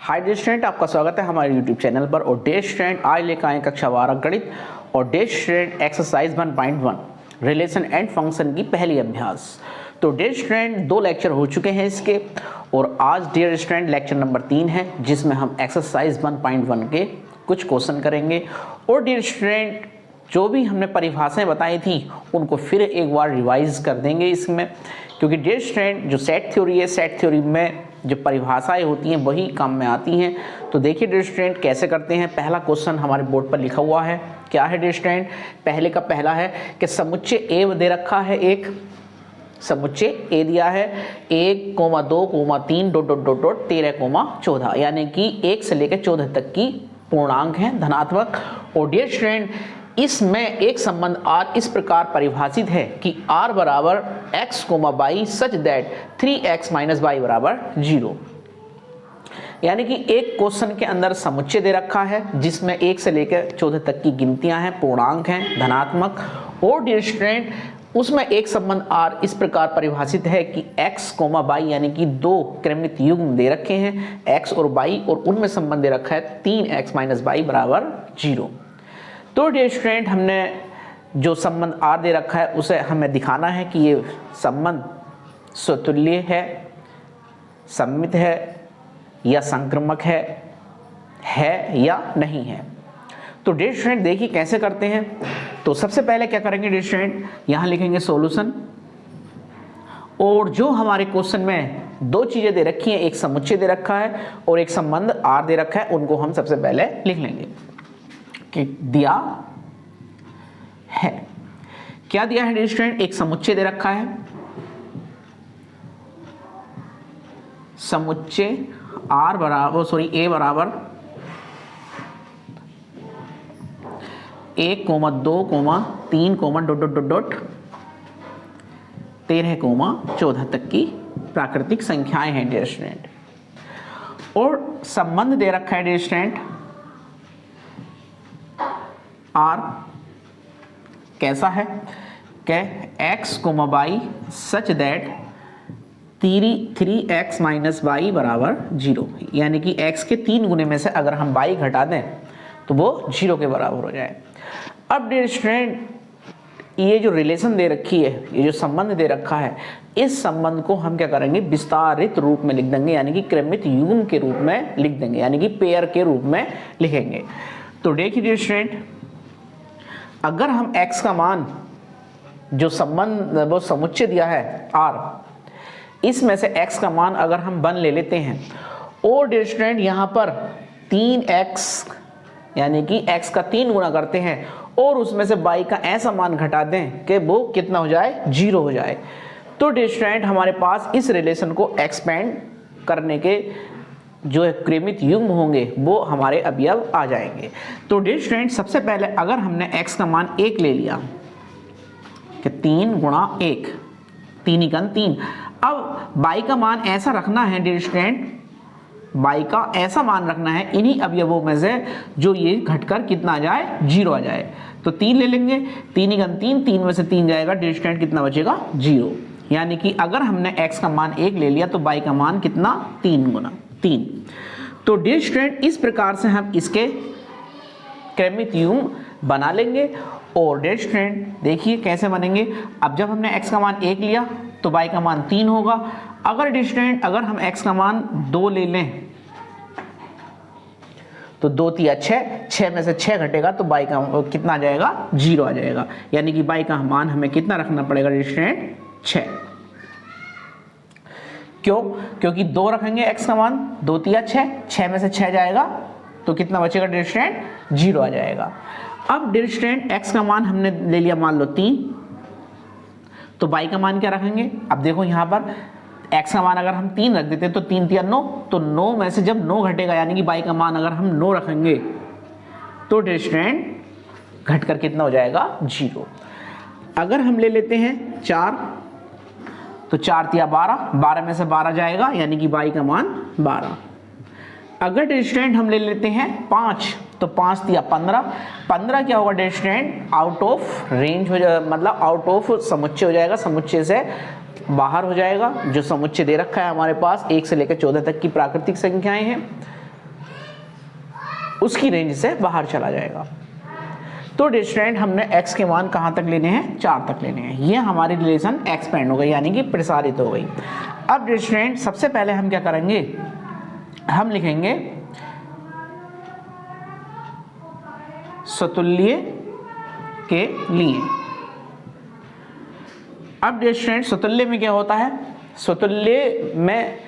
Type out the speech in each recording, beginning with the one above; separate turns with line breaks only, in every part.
Hi dear student, आपका स्वागत है हमारे यूट्यूब चैनल पर। और डियर स्टूडेंट, आज लेकर आए कक्षा 12 गणित और dear student exercise 1.1 relation and function की पहली अभ्यास। तो डियर स्टूडेंट, 2 लेक्चर हो चुके हैं इसके और आज डियर स्टूडेंट लेक्चर नंबर 3 है जिसमें हम एक्सरसाइज 1.1 के कुछ क्वेश्चन करेंगे। और डियर स्टूडेंट, जो भी हमने परिभाषाएं बताई थी उनको फिर एक बार रिवाइज कर देंगे इसमें, क्योंकि डियर स्टूडेंट जो सेट थ्योरी है, सेट थ्योरी में जो परिभाषाएं होती हैं वही काम में आती हैं। तो देखिए डियर स्टूडेंट कैसे करते हैं। पहला क्वेश्चन हमारे बोर्ड पर लिखा हुआ है, क्या है डियर स्टूडेंट? पहले का पहला है कि समुच्चय ए दे रखा है, एक समुच्चय ए दिया है 1, 2, 3 ... 13, 14, यानी कि 1 से लेकर 14 तक की पूर्णांक है धनात्मक। और डियर स्टूडेंट, इसमें एक संबंध R इस प्रकार परिभाषित है कि R बराबर x, y such that 3x - y बराबर 0। यानी कि एक क्वेश्चन के अंदर समुच्चय दे रखा है जिसमें 1 से लेकर 14 तक की गिनतियां हैं, पूर्णांक हैं धनात्मक। और डियर स्टूडेंट, उसमें एक संबंध R इस प्रकार परिभाषित है कि x, y यानी कि 2 क्रमित युग्म दे रखे हैं x और y, और उनमें संबंध दे रखा है 3x - y बराबर 0। तो डियर स्टूडेंट, हमने जो संबंध R दे रखा है उसे हमें दिखाना है कि ये संबंध स्वतुल्य है, सममित है या संक्रामक है या नहीं है। तो डियर स्टूडेंट देखिए कैसे करते हैं। तो सबसे पहले क्या करेंगे डियर स्टूडेंट, यहाँ लिखेंगे सॉल्यूशन, और जो हमारे क्वेश्चन में 2 चीजें दे रखी हैं, एक समुच्चय दे रखा है और एक संबंध R दे रखा है, उनको हम सबसे पहले लिख लेंगे कि दिया है। क्या दिया है डियर स्टूडेंट? एक समुच्चय दे रखा है, समुच्चय ए बराबर 1, 2, 3, ... 13, 14 तक की प्राकृतिक संख्याएं हैं डियर स्टूडेंट। और संबंध दे रखा है डियर स्टूडेंट R कैसा है कि x, y such that 3x - y बराबर 0, यानी कि x के 3 गुने में से अगर हम y घटा दें तो वो 0 के बराबर हो जाए। अब डियर स्टूडेंट, ये जो रिलेशन दे रखी है, ये जो संबंध दे रखा है, इस संबंध को हम क्या करेंगे, विस्तारित रूप में लिख देंगे, यानी कि क्रमित युग्म के रूप में लिख देंगे, यानी कि पेयर के रूप में लिखेंगे। तो देखिए डियर स्टूडेंट, अगर हम x का मान जो संबंध वो समुच्चय दिया है R, इसमें से x का मान अगर हम 1 ले लेते हैं और डियर स्टूडेंट यहाँ पर 3x यानी कि x का 3 गुना करते हैं और उसमें से y का ऐसा मान घटा दें कि वो कितना हो जाए, 0 हो जाए, तो डियर स्टूडेंट हमारे पास इस रिलेशन को एक्सपेंड करने के जो क्रमित युग्म होंगे वो हमारे अवयव आ जाएंगे। तो डियर स्टूडेंट, सबसे पहले अगर हमने x का मान 1 ले लिया कि 3 गुणा 1, 3 × 3, अब y का मान ऐसा रखना है डियर स्टूडेंट, y का ऐसा मान रखना है इन्हीं अवयवों में से जो ये घटकर कितना आ जाए, 0 आ जाए। तो 3 ले लेंगे, 3 × 3, 3 में से 3 जाएगा डियर स्टूडेंट, कितना बचेगा, 0। यानी कि अगर हमने x का मान 1 ले लिया तो y का मान कितना, 3 गुना 3। तो डियर स्टूडेंट, इस प्रकार से हम इसके क्रमित युग्म बना लेंगे। और डियर स्टूडेंट देखिए कैसे बनेंगे। अब जब हमने x का मान 1 लिया तो y का मान 3 होगा। अगर डियर स्टूडेंट, अगर हम x का मान 2 ले लें तो 2 × 3 = 6 में से 6 घटेगा तो y का कितना आ जाएगा, 0 आ जाएगा। यानी कि y का मान हमें कितना रखना पड़ेगा डियर स्टूडेंट, 6। क्यों? क्योंकि 2 रखेंगे x का मान, 2 × 3 = 6 में से 6 जाएगा तो कितना बचेगा डियर स्टूडेंट, 0 आ जाएगा। अब डियर स्टूडेंट, x का मान हमने ले लिया मान लो 3, तो y का मान क्या रखेंगे। अब देखो यहाँ पर x का मान अगर हम 3 रख देते तो 3 × 3 = 9, तो 9 में से जब 9 घटेगा यानी कि y का मान अगर हम 9 रखेंगे तो डियर स्टूडेंट घटकर कितना हो जाएगा, 0। अगर हम ले लेते हैं 4, तो 4 × 3 = 12, 12 में से 12 जाएगा यानी कि y का मान 12। अगर डियर स्टूडेंट हम ले लेते हैं 5, तो 5 × 3 = 15, 15 क्या होगा dear student, out of range हो जाएगा, मतलब आउट ऑफ समुच्चय हो जाएगा, समुच्चय से बाहर हो जाएगा। जो समुच्चय दे रखा है हमारे पास 1 से लेकर 14 तक की प्राकृतिक संख्याएं हैं। उसकी रेंज से बाहर चला जाएगा। तो डियर स्टूडेंट हमने x के मान कहाँ तक लेने हैं, 4 तक लेने हैं। ये हमारी रिलेशन एक्सपेंड हो गई यानी कि प्रसारित हो गई। अब डियर स्टूडेंट सबसे पहले हम क्या करेंगे, हम लिखेंगे समतुल्य के लिए। अब डियर स्टूडेंट समतुल्य में क्या होता है, समतुल्य में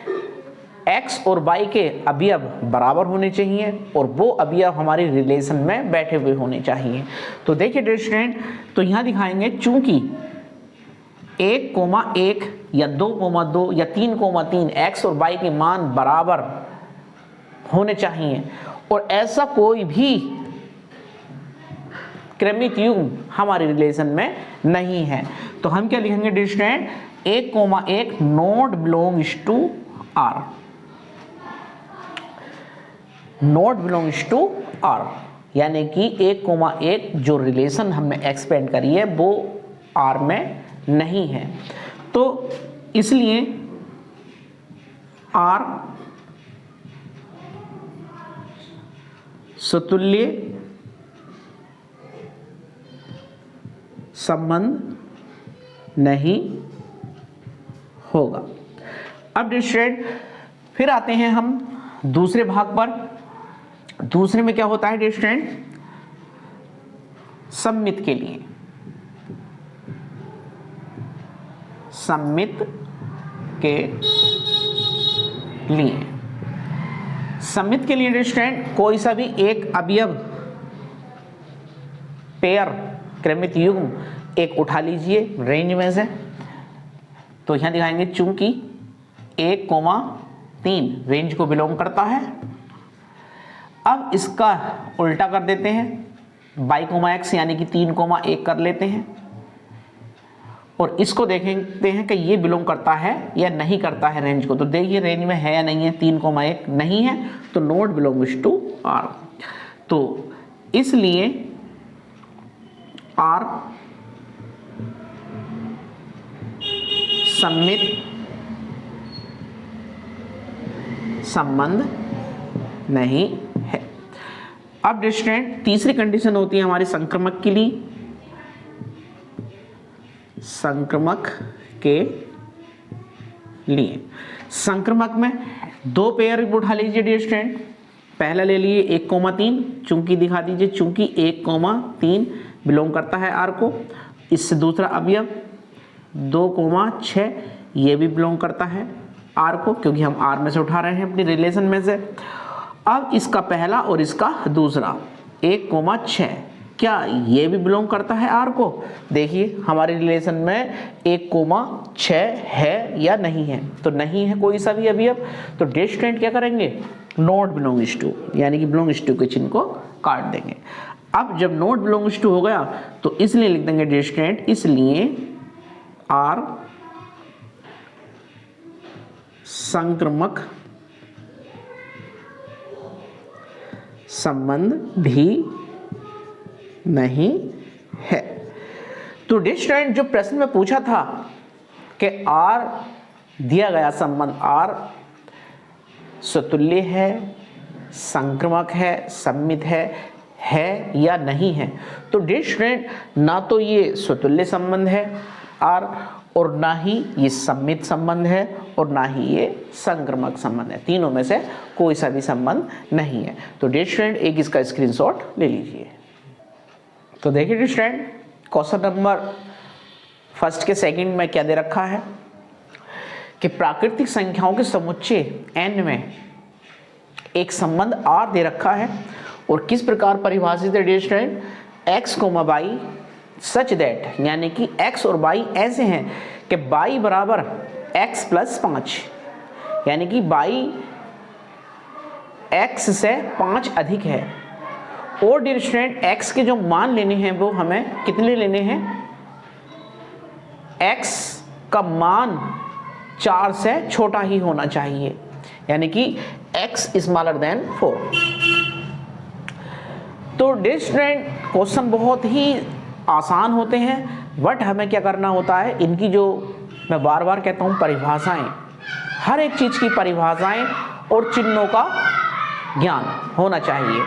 x और y के अवयव बराबर होने चाहिए और वो अवयव हमारी रिलेशन में बैठे हुए होने चाहिए। तो देखिए डियर स्टूडेंट, तो यहाँ दिखाएंगे चूंकि 1,1 या 2,2 या 3,3 x और y के मान बराबर होने चाहिए और ऐसा कोई भी क्रमिक युग्म हमारे रिलेशन में नहीं है, तो हम क्या लिखेंगे dear student, 1,1 not belongs to R, not belongs to R, यानी कि 1,1 जो रिलेशन हमने एक्सपेंड करी है वो R में नहीं है। तो इसलिए R समतुल्य संबंध नहीं होगा। अब डियर स्टूडेंट फिर आते हैं हम दूसरे भाग पर। दूसरे में क्या होता है डियर स्टूडेंट, सममित के लिए, सममित के लिए, सममित के लिए डियर स्टूडेंट कोई सा भी एक अवयव पेयर क्रमित युग्म एक उठा लीजिए रेंज में से। तो यहां दिखाएंगे चूंकि 1,3 रेंज को बिलोंग करता है। अब इसका उल्टा कर देते हैं, y, यानी कि 3,1 कर लेते हैं और इसको देखते हैं कि ये बिलोंग करता है या नहीं करता है रेंज को। तो देखिए रेंज में है या नहीं है, 3,1 नहीं है तो नॉट बिलोंग्स टू R। तो इसलिए R सममित संबंध नहीं है। अब डियर स्टूडेंट तीसरी कंडीशन होती है हमारी संक्रमक के लिए। संक्रमक के लिए, संक्रमक में दो पेयर उठा लीजिए डियर स्टूडेंट। पहला ले लिए 1,3, चूंकि दिखा दीजिए चूंकि 1,3 बिलोंग करता है R को। इससे दूसरा अवयव 2,6 ये भी बिलोंग करता है R को, क्योंकि हम R में से उठा रहे हैं अपनी रिलेशन में से। अब इसका पहला और इसका दूसरा 1,6 क्या ये भी बिलोंग करता है R को। देखिए हमारे रिलेशन में 1,6 है या नहीं है, तो नहीं है कोई सा भी अवयव। तो डियर स्टूडेंट क्या करेंगे, नॉट बिलोंग्स टू यानी कि बिलोंग्स टू के चिन्ह को काट देंगे। अब जब नॉट बिलोंग्स टू हो गया तो इसलिए लिख देंगे डियर स्टूडेंट, इसलिए R संक्रमक संबंध भी नहीं है। तो डियर स्टूडेंट जो प्रश्न में पूछा था कि R दिया गया संबंध R स्वतुल्य है, संक्रमक है, सममित है या नहीं है, तो डियर स्टूडेंट ना तो ये स्वतुल्य संबंध है R और ना ही ये सममित संबंध है और ना ही ये संक्रमक संबंध है। तीनों में से कोई सा भी संबंध नहीं है। तो डियर स्टूडेंट एक इसका स्क्रीनशॉट ले लीजिए। तो देखिए dear student question number first के सेकंड में क्या दे रखा है कि प्राकृतिक संख्याओं के समुच्चय n में एक संबंध R दे रखा है और किस प्रकार परिभाषित है dear student, x, y such that, यानी कि x और y ऐसे हैं कि y बराबर x + 5, यानी कि y x से 5 अधिक है। और डियर स्टूडेंट x के जो मान लेने हैं वो हमें कितने लेने हैं, x का मान 4 से छोटा ही होना चाहिए, यानी कि x स्मॉलर देन 4। तो डियर स्टूडेंट क्वेश्चन बहुत ही आसान होते हैं, बट हमें क्या करना होता है, इनकी जो मैं बार बार कहता हूँ परिभाषाएं, हर एक चीज़ की परिभाषाएं और चिन्हों का ज्ञान होना चाहिए।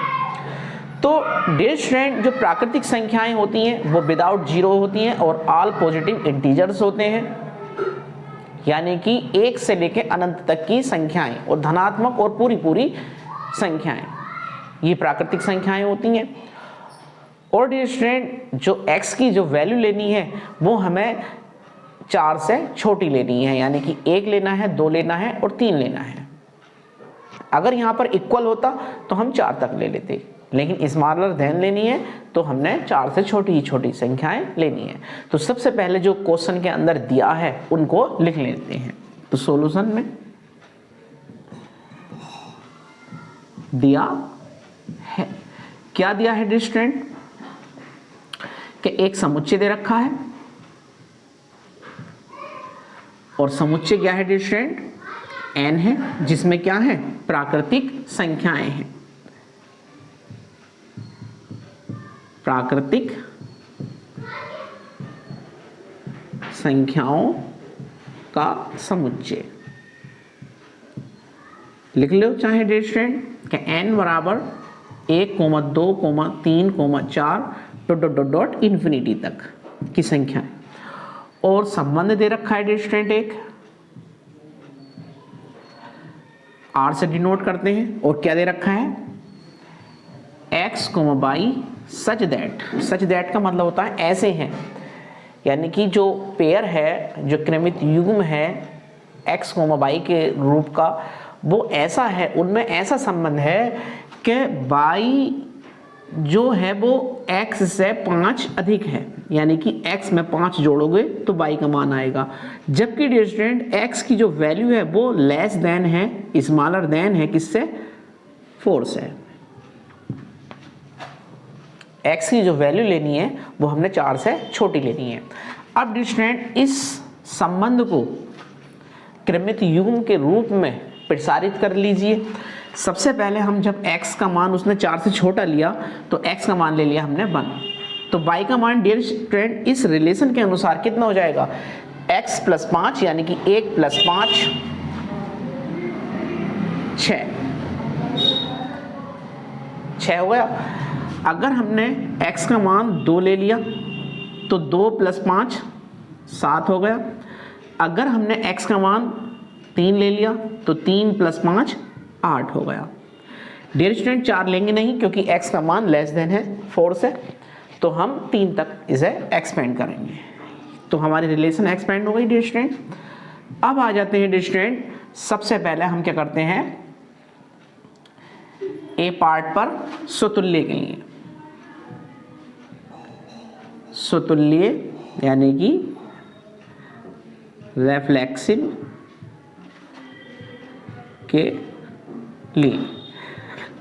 तो डेज स्ट्रैंड जो प्राकृतिक संख्याएं होती हैं वो विदाउट जीरो होती हैं और ऑल पॉजिटिव इंटीजर्स होते हैं, यानी कि 1 से लेकर अनंत तक की संख्याएं और धनात्मक और पूरी पूरी संख्याएं, ये प्राकृतिक संख्याएं होती हैं। और डेज स्ट्रैंड जो x की जो वैल्यू लेनी है वो हमें 4 से छोटी लेनी है, यानी कि 1 लेना है, 2 लेना है और 3 लेना है। अगर यहाँ पर इक्वल होता तो हम 4 तक ले लेते, लेकिन स्मॉलर देन लेनी है तो हमने 4 से छोटी ही छोटी संख्याएं लेनी है। तो सबसे पहले जो क्वेश्चन के अंदर दिया है उनको लिख लेते हैं। तो सॉल्यूशन में दिया है, क्या दिया है डेज स्ट्रैंड कि एक समुच्चय दे रखा है और समुच्चय क्या है डेज स्ट्रैंड, n है, जिसमें क्या है, प्राकृतिक संख्याएं हैं, प्राकृतिक संख्याओं का समुच्चय। लिख लो चाहे डेज स्ट्रैंड कि n बराबर 1, 2, 3, 4 dot dot dot dot infinity तक की संख्या है। और संबंध दे रखा है डेज स्ट्रैंड एक r से डिनोट करते हैं, और क्या दे रखा है, x, y सच दैट का मतलब होता है ऐसे हैं, यानी कि जो पेयर है, जो क्रमित युग्म है x, y के रूप का, वो ऐसा है, उनमें ऐसा संबंध है कि y जो है वो x से 5 अधिक है, यानी कि x में 5 जोड़ोगे तो y का मान आएगा। जबकि डेज स्ट्रैंड x की जो वैल्यू है वो लेस देन है, स्मॉलर देन है, किससे, 4 से। x की जो वैल्यू लेनी है वो हमने 4 से छोटी लेनी है। अब डेज स्ट्रैंड इस संबंध को क्रमित युग्म के रूप में प्रसारित कर लीजिए। सबसे पहले हम जब x का मान उसने 4 से छोटा लिया तो x का मान ले लिया हमने 1, तो y का मान डेज स्ट्रैंड इस रिलेशन के अनुसार कितना हो जाएगा, x + 5, यानी कि 1 + 5 6 हो गया। अगर हमने x का मान 2 ले लिया तो 2 + 5 7 हो गया। अगर हमने x का मान 3 ले लिया तो 3 + 5 8 हो गया। डेज स्ट्रैंड 4 लेंगे नहीं क्योंकि x का मान लेस देन है 4 से, तो हम 3 तक इसे एक्सपेंड करेंगे, तो हमारी रिलेशन एक्सपेंड हो गई डेज स्ट्रैंड। अब आ जाते हैं डेज स्ट्रैंड, सबसे पहले हम क्या करते हैं, ए पार्ट पर स्वतुल्य के लिए, स्वतुल्य यानी कि रिफ्लेक्सिव के लिए।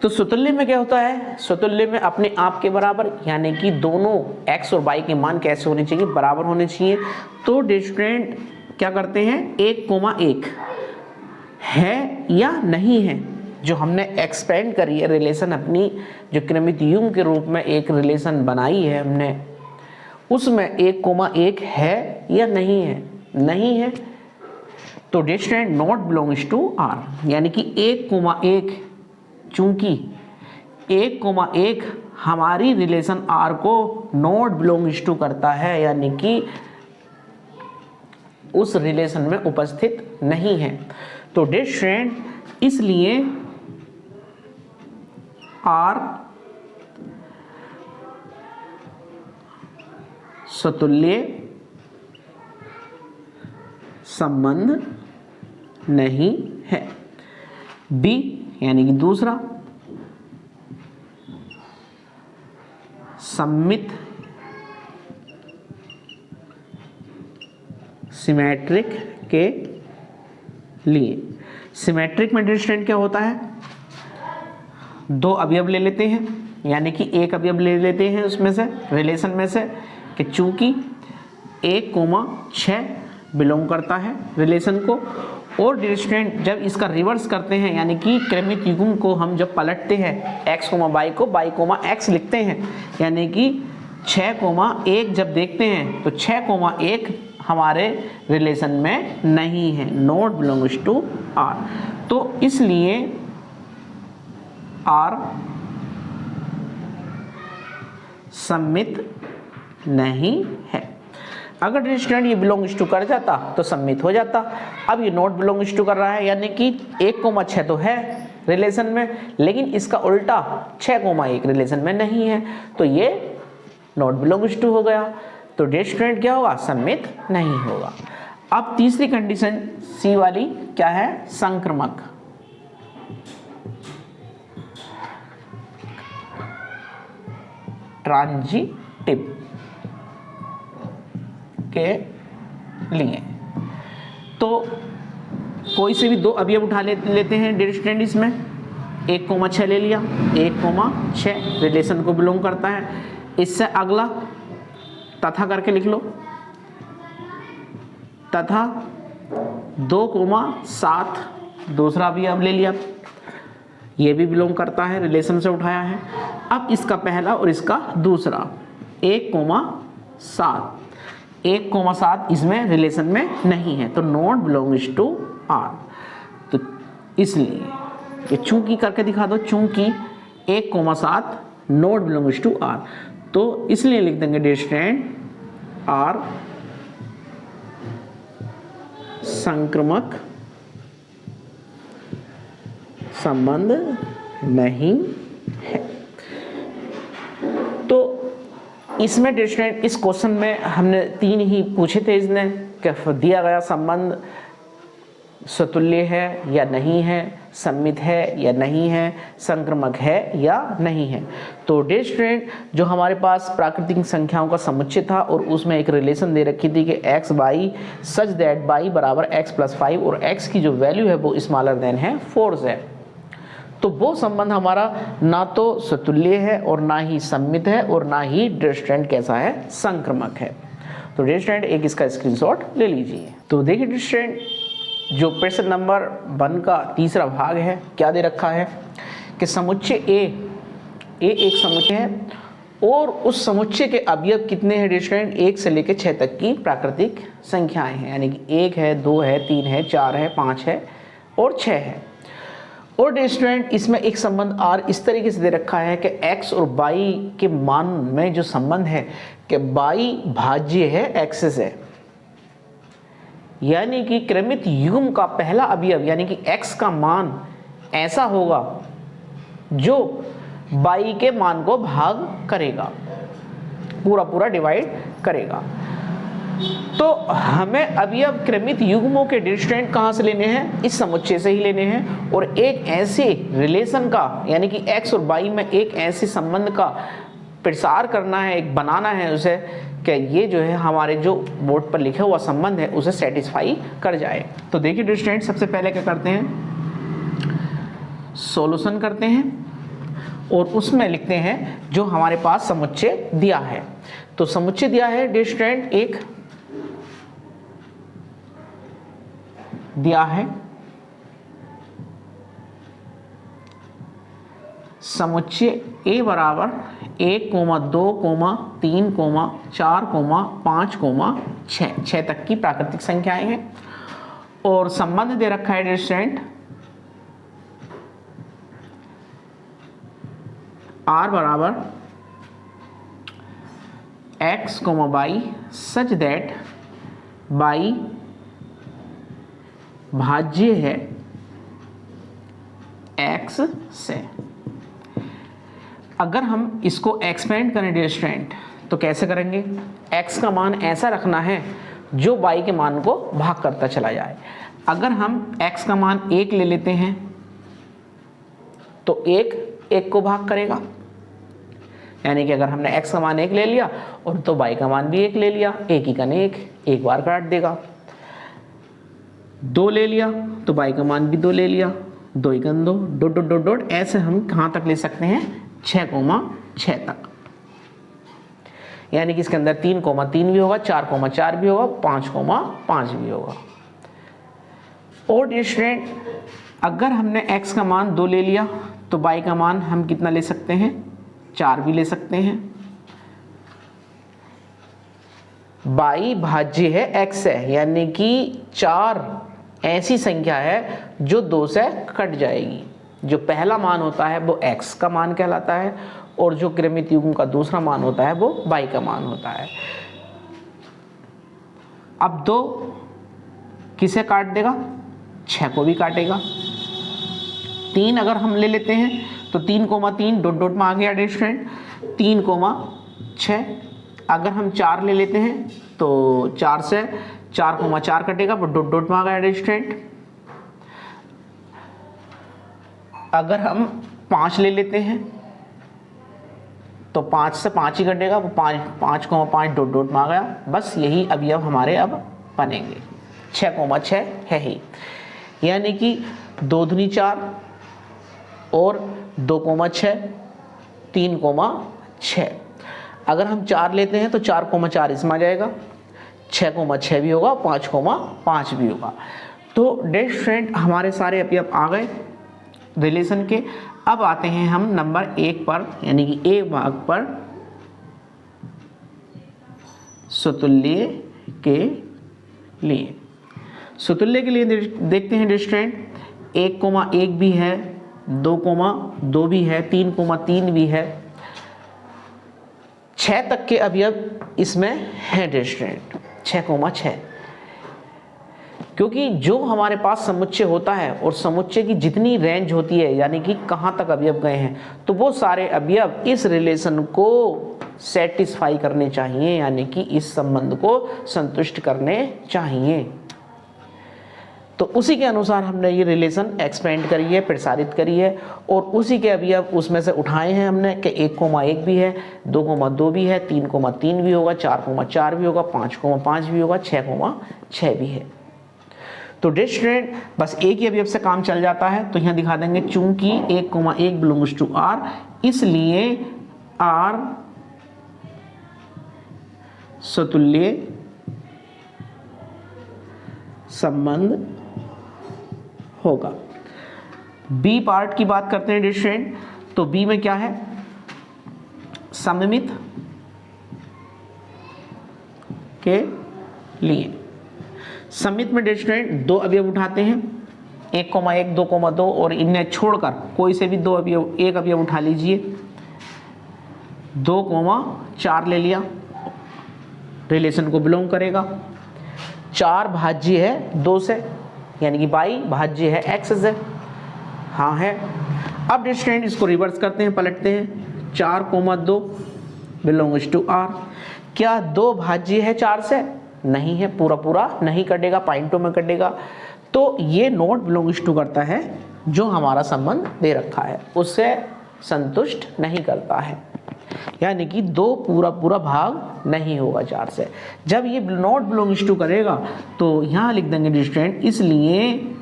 तो स्वतुल्य में क्या होता है, स्वतुल्य में अपने आप के बराबर, यानी कि दोनों x और y के मान कैसे होने चाहिए, बराबर होने चाहिए। तो डेज स्ट्रैंड क्या करते हैं, 1,1 है या नहीं है, जो हमने एक्सपेंड करी है रिलेशन, अपनी जो क्रमित युग्म के रूप में एक रिलेशन बनाई है हमने, उसमें 1,1 है या नहीं है, नहीं है, तो डेज स्ट्रैंड नॉट बिलोंग्स टू R, यानी कि 1,1, चूंकि 1,1 हमारी रिलेशन R को नॉट बिलोंग्स टू करता है, यानी कि उस रिलेशन में उपस्थित नहीं है। तो डेज स्ट्रैंड इसलिए R स्वतुल्य संबंध नहीं है। B यानी कि दूसरा, सममित सिमेट्रिक के लिए। सिमेट्रिक में डेज स्ट्रैंड क्या होता है, 2 अवयव ले लेते हैं, यानी कि एक अवयव ले लेते हैं उसमें से, रिलेशन में से, कि चूंकि 1,6 बिलोंग करता है रिलेशन को, और डेज स्ट्रैंड जब इसका रिवर्स करते हैं, यानी कि क्रमित युग्म को हम जब पलटते हैं, x, y को y, x लिखते हैं, यानी कि 6,1 जब देखते हैं तो 6,1 हमारे रिलेशन में नहीं है, नॉट बिलोंग्स टू R। तो इसलिए R सम्मित नहीं है। अगर डिस्टेंट ये बिलोंग्स टू कर जाता तो सम्मित हो जाता। अब ये नॉट बिलोंग्स टू कर रहा है, यानी कि 1,6 तो है रिलेशन में, लेकिन इसका उल्टा 6,1 रिलेशन में नहीं है, तो ये नॉट बिलोंग्स टू हो गया। तो डिस्टेंट क्या होगा? सम्मित नहीं होगा। अब तीसरी कंडीशन सी वाली क्या है? संक्रमक। ट्रांजिटिव के लिए तो कोई से भी दो अवयव उठा लेते हैं डिस्टेंट, इसमें 1,6 ले लिया, 1,6 रिलेशन को बिलोंग करता है। इससे अगला तथा करके लिख लो, तथा 2,7 दूसरा अवयव ले लिया, ये भी बिलोंग करता है, रिलेशन से उठाया है। अब इसका पहला और इसका दूसरा 1,7, 1,7 इसमें रिलेशन में नहीं है, तो नॉट बिलोंग्स टू आर। तो इसलिए ये चूंकि करके दिखा दो, चूंकि 1,7 नॉट बिलोंग्स टू आर, तो इसलिए लिख देंगे डिस्टेंट आर संक्रमक संबंध नहीं है। तो इसमें डिस्टेंट, इस क्वेश्चन में हमने 3 ही पूछे थे, इसने क्या दिया गया संबंध सतुल्य है या नहीं है, सम्मित है या नहीं है, संक्रमक है या नहीं है। तो डिस्टेंट जो हमारे पास प्राकृतिक संख्याओं का समुच्चय था और उसमें एक रिलेशन दे रखी थी कि x y such that y बराबर x+5 और x की जो वैल्यू है वो स्मॉलर देन है 4 है, तो वो संबंध हमारा ना तो सतुल्य है और ना ही सम्मित है और ना ही डिस्टेंट कैसा है? संक्रमक है। तो डिस्टेंट एक इसका स्क्रीनशॉट ले लीजिए। तो देखिए डिस्टेंट जो प्रश्न नंबर 1 का तीसरा भाग है, क्या दे रखा है कि समुच्चय ए एक समुच्चय है और उस समुच्चय के अवयव कितने हैं? डिस्टेंट 1 से लेकर 6 तक की प्राकृतिक संख्याएं हैं, यानी कि 1 है, 2 है, 3 है, 4 है, 5 है और 6 है। और डिस्टेंट इसमें एक संबंध आर इस तरीके से दे रखा है कि x और y के मान में जो संबंध है कि y भाज्य है x से, यानी कि क्रमित युग्म का पहला अवयव यानी कि x का मान ऐसा होगा जो y के मान को भाग करेगा, पूरा डिवाइड करेगा। तो हमें अवयव क्रमित युग्मों के डिस्टेंट कहाँ से लेने हैं? इस समुच्चय से ही लेने हैं। और एक ऐसे रिलेशन का यानी कि x और y में एक ऐसे संबंध का प्रसार करना है, एक बनाना है उसे, कि ये जो है हमारे जो बोर्ड पर लिखा हुआ संबंध है उसे सेटिस्फाई कर जाए। तो देखिए डिस्टेंट सबसे पहले क्या करते हैं? सॉल्यूशन करते हैं और उसमें लिखते हैं जो हमारे पास समुच्चय दिया है। तो समुच्चय दिया है डिस्टेंट एक दिया है, समुच्चय A बराबर 1, 2, 3, 4, 5, 6 तक की प्राकृतिक संख्याएं हैं और संबंध दे रखा है डिस्टेंट R बराबर x, y such that y भाज्य है x से। अगर हम इसको एक्सपेंड करें डिस्टेंट तो कैसे करेंगे? x का मान ऐसा रखना है जो y के मान को भाग करता चला जाए। अगर हम x का मान 1 ले लेते हैं तो 1 को भाग करेगा, यानी कि अगर हमने x का मान 1 ले लिया और तो y का मान भी 1 ले लिया, 1 ही का 1 बार काट देगा। 2 ले लिया तो y का मान भी 2 ले लिया, 2 ही 2 डॉट डॉट डॉट डॉट, ऐसे हम कहाँ तक ले सकते हैं? 6,6 तक, यानी कि इसके अंदर 3,3 भी होगा, 4,4 भी होगा, 5,5 भी होगा। और डिस्टेंट अगर हमने x का मान 2 ले लिया तो y का मान हम कितना ले सकते हैं? 4 भी ले सकते हैं। y भाज्य है x है, यानी कि 4 ऐसी संख्या है जो 2 से कट जाएगी, जो पहला मान होता है वो x का मान कहलाता है और जो क्रमित युग्म का दूसरा मान होता है वो y का मान होता है। अब 2 किसे काट देगा? 6 को भी काटेगा। 3 अगर हम ले लेते हैं तो 3,3 डॉट डॉट में आ गया डियर स्टूडेंट, 3,6। अगर हम 4 ले लेते हैं तो 4 से 4,4 कटेगा, वो डॉट डॉट में आ गया डियर स्टूडेंट। अगर हम 5 ले लेते हैं तो 5 से 5 ही कटेगा, वो 5,5 डॉट डॉट में आ गया। बस यही अवयव हमारे अब बनेंगे, 6,6 है ही, यानी कि 2 दूनी 4 और 2,6, 3,6। अगर हम 4 लेते हैं तो 4,4 इसमें आ जाएगा, 6,6 भी होगा, 5,5 भी होगा। तो डियर स्टूडेंट हमारे सारे अवयव आ गए रिलेशन के। अब आते हैं हम नंबर 1 पर, यानी कि ए भाग पर, सुतुल्य के लिए। सुतुल्य के लिए देखते हैं डियर स्टूडेंट, 1,1 भी है, 2,2 भी है, 3,3 भी है, 6 तक के अवयव इसमें हैं डियर स्टूडेंट, 6,6। क्योंकि जो हमारे पास समुच्चय होता है और समुच्चय की जितनी रेंज होती है, यानी कि कहाँ तक अवयव गए हैं, तो वो सारे अवयव इस रिलेशन को सेटिस्फाई करने चाहिए, यानी कि इस संबंध को संतुष्ट करने चाहिए। तो उसी के अनुसार हमने ये रिलेशन एक्सपेंड करी है, प्रसारित करी है, और उसी के अवयव उसमें से उठाए हैं हमने कि 1,1 भी है, 2,2 भी है, 3,3 भी होगा, 4,4 भी होगा, 5,5 भी होगा, 6,6 भी है। तो डियर स्टूडेंट बस एक ही अवयव से काम चल जाता है, तो यहाँ दिखा देंगे चूंकि 1,1 बिलोंग्स टू R, इसलिए R सुतुल्य संबंध होगा। बी पार्ट की बात करते हैं डियर स्टूडेंट, तो बी में क्या है? सममित के लिए। सममित में डियर स्टूडेंट 2 अवयव उठाते हैं, 1,1, 2,2, और इन्हें छोड़कर कोई से भी 2 अवयव, एक अवयव उठा लीजिए, 2,4 ले लिया, रिलेशन को बिलोंग करेगा। 4 भाज्य है 2 से, यानी कि y भाज्य है x से, हाँ है। अब डियर स्टूडेंट इसको रिवर्स करते हैं, पलटते हैं, 4,2 बिलोंग्स टू R। क्या 2 भाज्य है 4 से? नहीं है, पूरा पूरा नहीं कटेगा, पॉइंटों में कटेगा। तो ये नॉट बिलोंग्स टू करता है, जो हमारा संबंध दे रखा है उससे संतुष्ट नहीं करता है, यानी कि 2 पूरा पूरा भाग नहीं होगा 4 से। जब ये नॉट बिलोंग्स टू करेगा तो यहां लिख देंगे डियर स्टूडेंट, इसलिए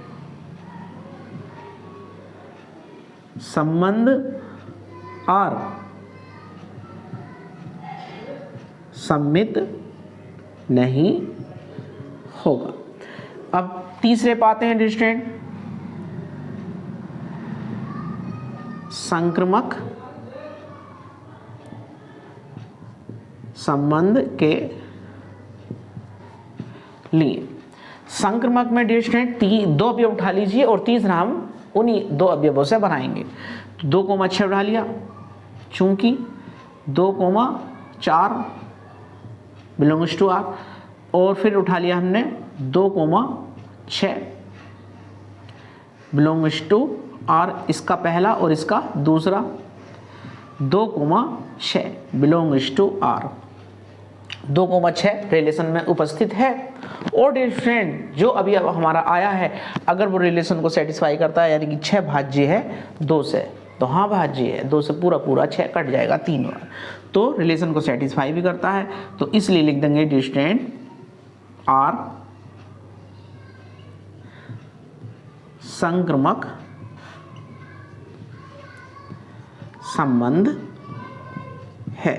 संबंध R सममित नहीं होगा। अब तीसरे पाते हैं डियर स्टूडेंट, संक्रामक संबंध के लिए। संक्रामक में डियर स्टूडेंट 2 अवयव उठा लीजिए और तीसरा हम उन्हीं 2 अवयवों से बनाएंगे। तो 2,6 उठा लिया, चूंकि 2,4 बिलोंग्स टू R, और फिर उठा लिया हमने 2,6 बिलोंग्स टू R, इसका पहला और इसका दूसरा, 2,6 बिलोंग्स टू R। 2,6 रिलेशन में उपस्थित है, और डियर फ्रेंड जो अभी अब हमारा आया है, अगर वो रिलेशन को सेटिस्फाई करता है, यानी कि 6 भाज्य है 2 से, तो हाँ भाज्य है 2 से, पूरा पूरा 6 कट जाएगा 3 बार, तो रिलेशन को सेटिस्फाई भी करता है। तो इसलिए लिख देंगे डियर फ्रेंड R संक्रामक संबंध है।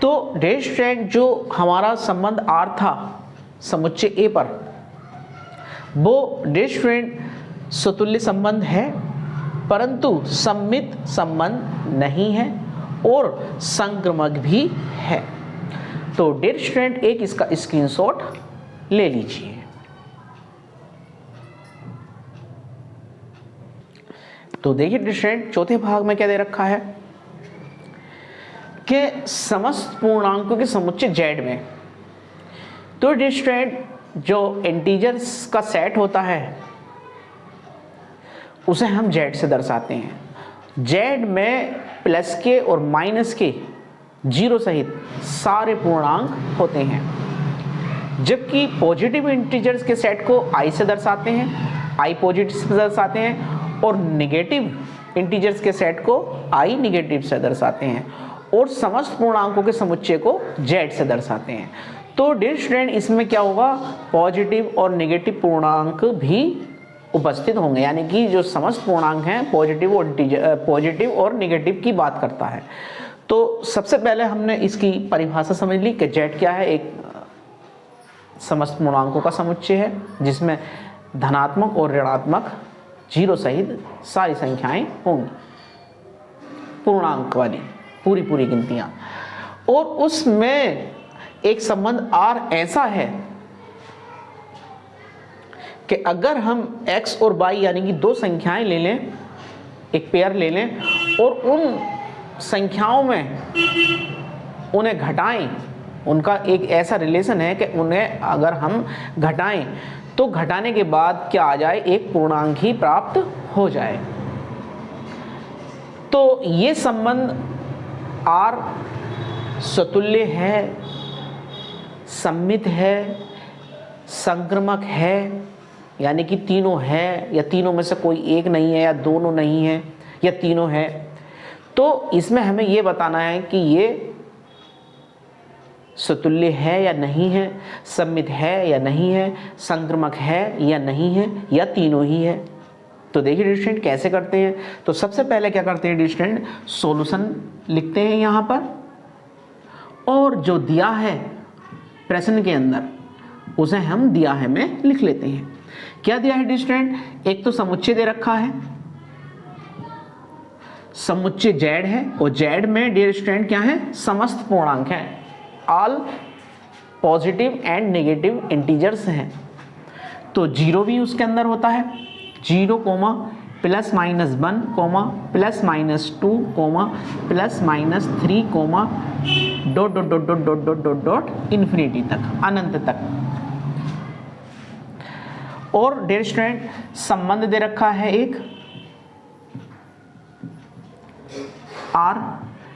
तो डियर स्टूडेंट जो हमारा संबंध R था समुच्चय A पर, वो डियर स्टूडेंट सुतुल्य संबंध है, परंतु सममित संबंध नहीं है और संक्रामक भी है। तो डियर स्टूडेंट एक इसका स्क्रीनशॉट ले लीजिए। तो देखिए स्टूडेंट चौथे भाग में क्या दे रखा है कि समस्त पूर्णांकों के समुच्चय जेड में। तो स्टूडेंट जो इंटीजर्स का सेट होता है उसे हम जेड से दर्शाते हैं। जेड में प्लस के और माइनस के जीरो सहित सारे पूर्णांक होते हैं, जबकि पॉजिटिव इंटीजर्स के सेट को आई से दर्शाते हैं, आई पॉजिटिव से दर्शाते हैं, और नेगेटिव इंटीजर्स के सेट को आई नेगेटिव से दर्शाते हैं, और समस्त पूर्णांकों के समुच्चय को जेड से दर्शाते हैं। तो डियर स्टूडेंट इसमें क्या होगा, पॉजिटिव और नेगेटिव पूर्णांक भी उपस्थित होंगे, यानी कि जो समस्त पूर्णांक हैं पॉजिटिव और नेगेटिव की बात करता है। तो सबसे पहले हमने इसकी परिभाषा समझ ली कि जेड क्या है, एक समस्त पूर्णांकों का समुच्चय है जिसमें धनात्मक और ऋणात्मक जीरो सहित सारी संख्याएं होंगी, पूर्णांक वाली पूरी गिनतियां, और उसमें एक संबंध आर ऐसा है कि अगर हम x और y यानी कि दो संख्याएं ले लें, एक पेयर ले लें, और उन संख्याओं में उन्हें घटाएं, उनका एक ऐसा रिलेशन है कि उन्हें अगर हम घटाएं तो घटाने के बाद क्या आ जाए, एक पूर्णांक ही प्राप्त हो जाए। तो ये संबंध R स्वतुल्य है, सममित है, संक्रामक है, यानी कि तीनों है, या तीनों में से कोई एक नहीं है, या दोनों नहीं है, या तीनों है। तो इसमें हमें ये बताना है कि ये स्वतुल्य है या नहीं है, सममित है या नहीं है, संक्रामक है या नहीं है, या तीनों ही है। तो देखिए स्टूडेंट कैसे करते हैं। तो सबसे पहले क्या करते हैं स्टूडेंट, सॉल्यूशन लिखते हैं यहाँ पर, और जो दिया है प्रश्न के अंदर उसे हम दिया है में लिख लेते हैं। क्या दिया है स्टूडेंट, एक तो समुच्चय दे रखा है, समुच्चय जेड है, और जेड में डियर स्टूडेंट क्या है, समस्त पूर्णांक हैं, all positive and negative integers हैं। तो जीरो भी उसके अंदर होता है, 0, plus minus 1, plus minus 2, plus minus 3, dot dot dot dot dot dot dot dot infinity तक, अनंत तक। और डियर स्टूडेंट संबंध दे रखा है एक R,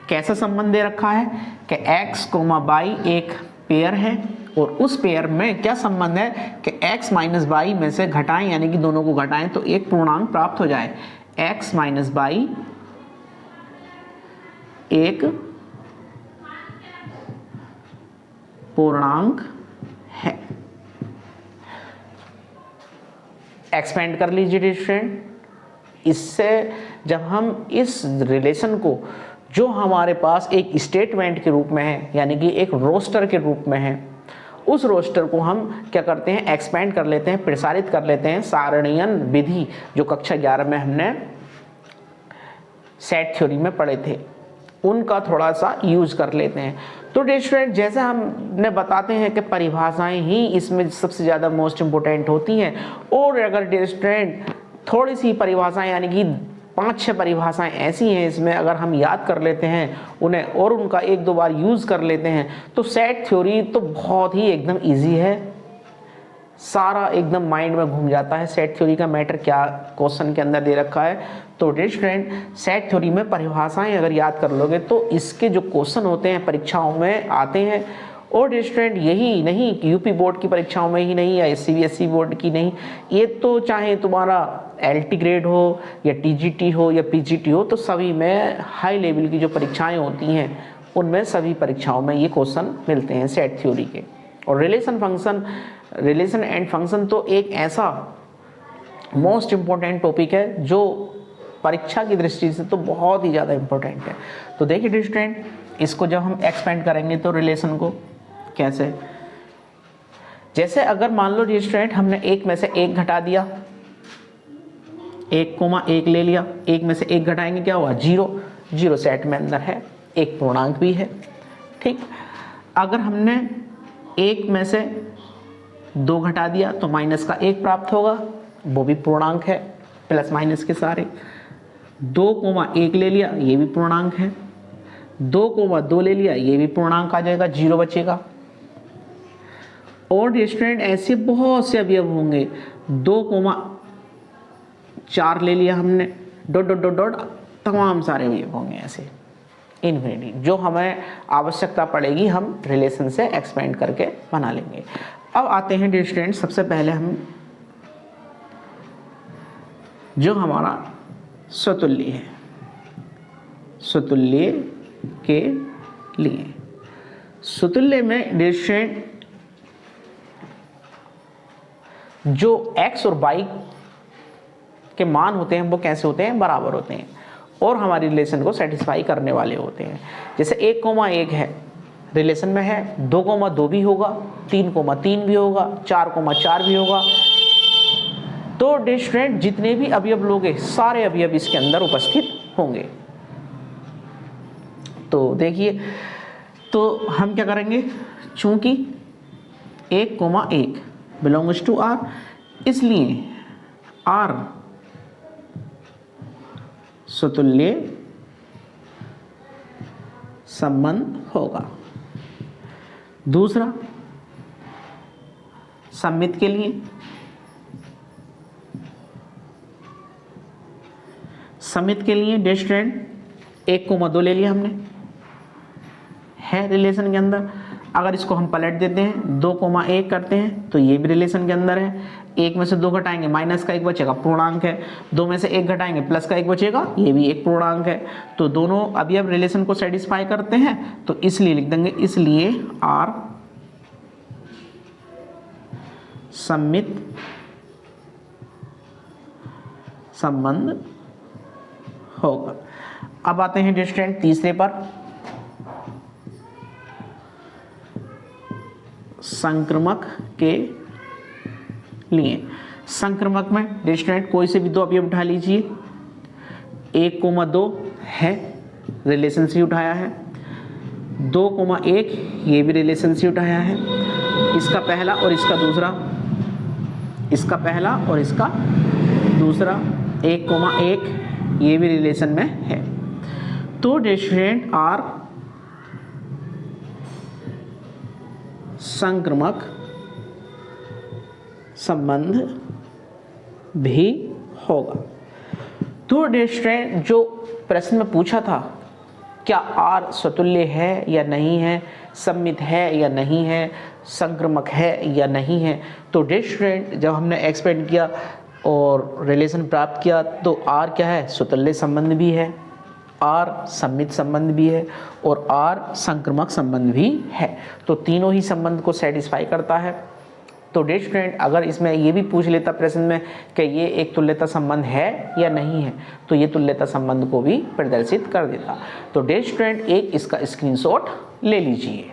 कैसा संबंध दे रखा है कि x, y एक पेयर है, और उस पेयर में क्या संबंध है कि x माइनस y में से घटाएं, यानी कि दोनों को घटाएं तो एक पूर्णांक प्राप्त हो जाए। x माइनस y एक पूर्णांक है। एक्सपेंड कर लीजिए स्टूडेंट। इससे जब हम इस रिलेशन को जो हमारे पास एक स्टेटमेंट के रूप में है, यानी कि एक रोस्टर के रूप में है, उस रोस्टर को हम क्या करते हैं, एक्सपेंड कर लेते हैं, प्रसारित कर लेते हैं सारणीयन विधि, जो कक्षा 11 में हमने सेट थ्योरी में पढ़े थे, उनका थोड़ा सा यूज कर लेते हैं। तो स्टूडेंट जैसे हमने बताते हैं कि परिभाषाएं ही इसमें सबसे ज़्यादा मोस्ट इम्पोर्टेंट होती हैं, और अगर स्टूडेंट थोड़ी सी परिभाषाएं यानी कि 5-6 परिभाषाएं ऐसी हैं इसमें अगर हम याद कर लेते हैं उन्हें और उनका 1-2 बार यूज़ कर लेते हैं तो सेट थ्योरी तो बहुत ही एकदम इजी है, सारा एकदम माइंड में घूम जाता है सेट थ्योरी का मैटर क्या क्वेश्चन के अंदर दे रखा है। तो स्टूडेंट सेट थ्योरी में परिभाषाएं अगर याद कर लोगे तो इसके जो क्वेश्चन होते हैं परीक्षाओं में आते हैं। और स्टूडेंट यही नहीं कि यूपी बोर्ड की परीक्षाओं में ही नहीं या सीबीएसई बोर्ड की नहीं, ये तो चाहे तुम्हारा एलटी ग्रेड हो या टीजीटी हो या पीजीटी हो, तो सभी में हाई लेवल की जो परीक्षाएं होती हैं उनमें सभी परीक्षाओं में ये क्वेश्चन मिलते हैं सेट थ्योरी के। और रिलेशन एंड फंक्शन तो एक ऐसा मोस्ट इम्पोर्टेंट टॉपिक है जो परीक्षा की दृष्टि से तो बहुत ही ज़्यादा इम्पोर्टेंट है। तो देखिए स्टूडेंट इसको जब हम एक्सपेंड करेंगे तो रिलेशन को कैसे, जैसे अगर मान लो स्टूडेंट हमने एक में से एक घटा दिया, 1,1 ले लिया, एक में से एक घटाएंगे क्या हुआ 0, 0 सेट में अंदर है, एक पूर्णांक भी है, ठीक। अगर हमने एक में से 2 घटा दिया तो माइनस का 1 प्राप्त होगा, वो भी पूर्णांक है, प्लस माइनस के सारे। 2,1 ले लिया, ये भी पूर्णांक है। 2,2 ले लिया, ये भी पूर्णांक आ जाएगा, 0 बचेगा। और स्टूडेंट ऐसे बहुत से अवयव होंगे। 2,4 ले लिया हमने, डॉट डॉट डॉट डॉट, तमाम सारे अवयव होंगे ऐसे इन्फिनिटी, जो हमें आवश्यकता पड़ेगी हम रिलेशन से एक्सपेंड करके बना लेंगे। अब आते हैं डियर स्टूडेंट, सबसे पहले हम जो हमारा स्वतुल्य है, स्वतुल्य के लिए, स्वतुल्य में डियर स्टूडेंट जो x और y के मान होते हैं वो कैसे होते हैं, बराबर होते हैं और हमारी रिलेशन को सेटिस्फाई करने वाले होते हैं। जैसे 1,1 है, रिलेशन में है, 2,2 भी होगा, 3,3 भी होगा, 4,4 भी होगा। तो डियर स्टूडेंट जितने भी अवयव लोगे सारे अवयव इसके अंदर उपस्थित होंगे। तो देखिए, तो हम क्या करेंगे, चूंकि 1,1 बिलोंग्स टू R, इसलिए R स्वतुल्य संबंध होगा। दूसरा, सममित के लिए, सममित के लिए डियर स्टूडेंट 1,2 ले लिया हमने, है रिलेशन के अंदर। अगर इसको हम पलट देते हैं, 2,1 करते हैं तो ये भी रिलेशन के अंदर है। 1 में से 2 घटाएंगे, माइनस का 1 बचेगा, पूर्णांक है। 2 में से 1 घटाएंगे, प्लस का 1 बचेगा, ये भी एक पूर्णांक है। तो दोनों अभी अब रिलेशन को सेटिस्फाई करते हैं, तो इसलिए लिख देंगे, इसलिए R सममित संबंध होगा। अब आते हैं डियर स्टूडेंट तीसरे पर, संक्रमक के लिए। संक्रमक में डियर स्टूडेंट कोई से भी 2 अवयव उठा लीजिए। 1,2 है, रिलेशन से उठाया है। 2,1 ये भी रिलेशन से उठाया है। इसका पहला और इसका दूसरा, इसका पहला और इसका दूसरा, 1,1 ये भी रिलेशन में है। तो डियर स्टूडेंट R संक्रमक संबंध भी होगा। तो डियर स्टूडेंट जो प्रश्न में पूछा था, क्या R स्वतुल्य है या नहीं है, सममित है या नहीं है, संक्रमक है या नहीं है, तो डियर स्टूडेंट जब हमने एक्सपेंड किया और रिलेशन प्राप्त किया तो R क्या है, स्वतुल्य संबंध भी है, R सममित संबंध भी है और R संक्रमक संबंध भी है। तो तीनों ही संबंध को सेटिस्फाई करता है। तो डियर स्टूडेंट अगर इसमें ये भी पूछ लेता प्रश्न में कि ये एक तुल्यता संबंध है या नहीं है, तो ये तुल्यता संबंध को भी प्रदर्शित कर देता। तो डियर स्टूडेंट एक इसका स्क्रीनशॉट ले लीजिए।